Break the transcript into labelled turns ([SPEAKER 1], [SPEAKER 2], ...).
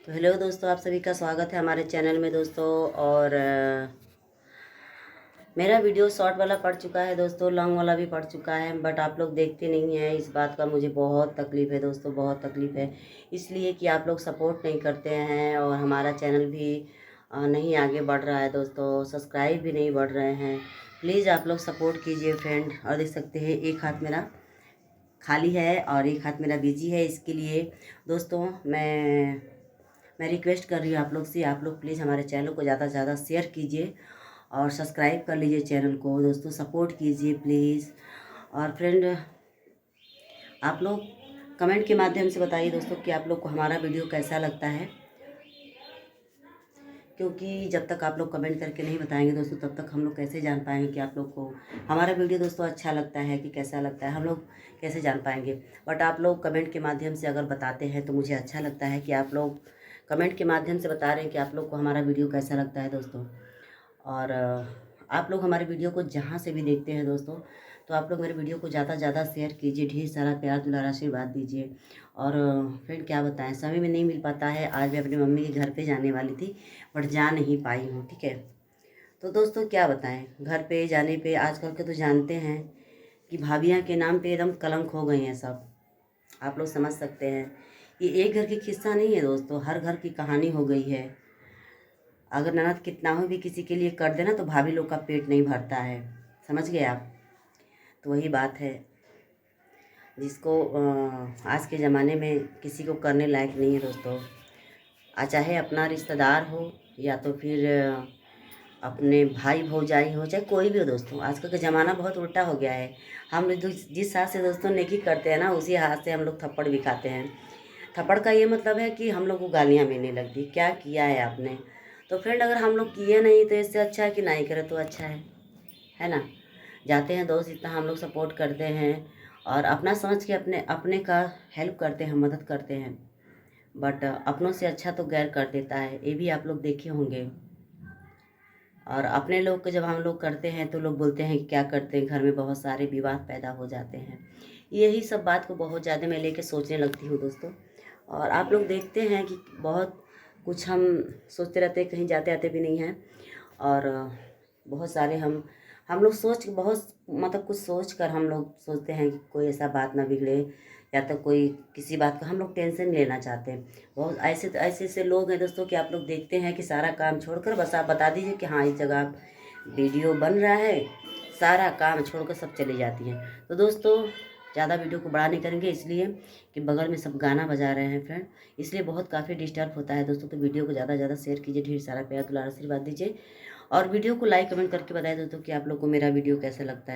[SPEAKER 1] तो हेलो दोस्तों, आप सभी का स्वागत है हमारे चैनल में दोस्तों। और मेरा वीडियो शॉर्ट वाला पड़ चुका है दोस्तों, लॉन्ग वाला भी पड़ चुका है, बट आप लोग देखते नहीं हैं। इस बात का मुझे बहुत तकलीफ़ है दोस्तों, बहुत तकलीफ़ है। इसलिए कि आप लोग सपोर्ट नहीं करते हैं और हमारा चैनल भी नहीं आगे बढ़ रहा है दोस्तों, सब्सक्राइब भी नहीं बढ़ रहे हैं। प्लीज़ आप लोग सपोर्ट कीजिए फ्रेंड। और देख सकते हैं एक हाथ मेरा खाली है और एक हाथ मेरा बिजी है। इसके लिए दोस्तों मैं रिक्वेस्ट कर रही हूँ आप लोग से, आप लोग प्लीज़ हमारे चैनल को ज़्यादा से ज़्यादा शेयर कीजिए और सब्सक्राइब कर लीजिए चैनल को दोस्तों, सपोर्ट कीजिए प्लीज़। और फ्रेंड, आप लोग कमेंट के माध्यम से बताइए दोस्तों कि आप लोग को हमारा वीडियो कैसा लगता है, क्योंकि जब तक आप लोग कमेंट करके नहीं बताएंगे दोस्तों, तब तक हम लोग कैसे जान पाएंगे कि आप लोग को हमारा वीडियो दोस्तों अच्छा लगता है कि कैसा लगता है, हम लोग कैसे जान पाएंगे। बट आप लोग कमेंट के माध्यम से अगर बताते हैं तो मुझे अच्छा लगता है कि आप लोग कमेंट के माध्यम से बता रहे हैं कि आप लोग को हमारा वीडियो कैसा लगता है दोस्तों। और आप लोग हमारे वीडियो को जहाँ से भी देखते हैं दोस्तों, तो आप लोग मेरे वीडियो को ज़्यादा से ज़्यादा शेयर कीजिए, ढेर सारा प्यार दुलार आशीर्वाद दीजिए। और फ्रेंड क्या बताएं, समय में नहीं मिल पाता है। आज मैं अपनी मम्मी के घर पे जाने वाली थी बट जा नहीं पाई हूँ, ठीक है। तो दोस्तों क्या बताएं, घर पे जाने पे आजकल के तो जानते हैं कि भाभियाँ के नाम पे एकदम कलंक हो गई हैं सब। आप लोग समझ सकते हैं, ये एक घर की किस्सा नहीं है दोस्तों, हर घर की कहानी हो गई है। अगर ननद कितना हो भी किसी के लिए कर देना तो भाभी लोग का पेट नहीं भरता है, समझ गए आप। तो वही बात है, जिसको आज के ज़माने में किसी को करने लायक नहीं है दोस्तों। चाहे अपना रिश्तेदार हो या तो फिर अपने भाई भौजाई हो, चाहे कोई भी हो दोस्तों। आजकल का ज़माना बहुत उल्टा हो गया है। हम लोग जिस हाथ से दोस्तों नेकी करते हैं ना, उसी हाथ से हम लोग थप्पड़ भी खाते हैं। थप्पड़ का ये मतलब है कि हम लोग को गालियाँ मिलने लगती, क्या किया है आपने। तो फ्रेंड, अगर हम लोग किए नहीं तो इससे अच्छा है कि नहीं करे तो अच्छा है ना। जाते हैं दोस्त, इतना हम लोग सपोर्ट करते हैं और अपना समझ के अपने अपने का हेल्प करते हैं, मदद करते हैं। बट अपनों से अच्छा तो गैर कर देता है, ये भी आप लोग देखे होंगे। और अपने लोग को जब हम लोग करते हैं तो लोग बोलते हैं कि क्या करते हैं, घर में बहुत सारे विवाद पैदा हो जाते हैं। यही सब बात को बहुत ज़्यादा मैं लेके सोचने लगती हूँ दोस्तों। और आप लोग देखते हैं कि बहुत कुछ हम सोचते रहते हैं, कहीं जाते आते भी नहीं हैं। और बहुत सारे हम लोग सोच बहुत मतलब कुछ सोच कर हम लोग सोचते हैं कि कोई ऐसा बात ना बिगड़े, या तो कोई किसी बात का हम लोग टेंशन नहीं लेना चाहते। बहुत ऐसे ऐसे लोग हैं दोस्तों कि आप लोग देखते हैं कि सारा काम छोड़कर बस आप बता दीजिए कि हाँ इस जगह वीडियो बन रहा है, सारा काम छोड़कर सब चली जाती हैं। तो दोस्तों ज़्यादा वीडियो को बड़ा नहीं करेंगे, इसलिए कि बगल में सब गाना बजा रहे हैं फ्रेंड, इसलिए बहुत काफ़ी डिस्टर्ब होता है दोस्तों। तो वीडियो को ज़्यादा से ज़्यादा शेयर कीजिए, ढेर सारा प्यार दुलार आशीर्वाद दीजिए और वीडियो को लाइक कमेंट करके बताइए दोस्तों कि आप लोग को मेरा वीडियो कैसा लगता है।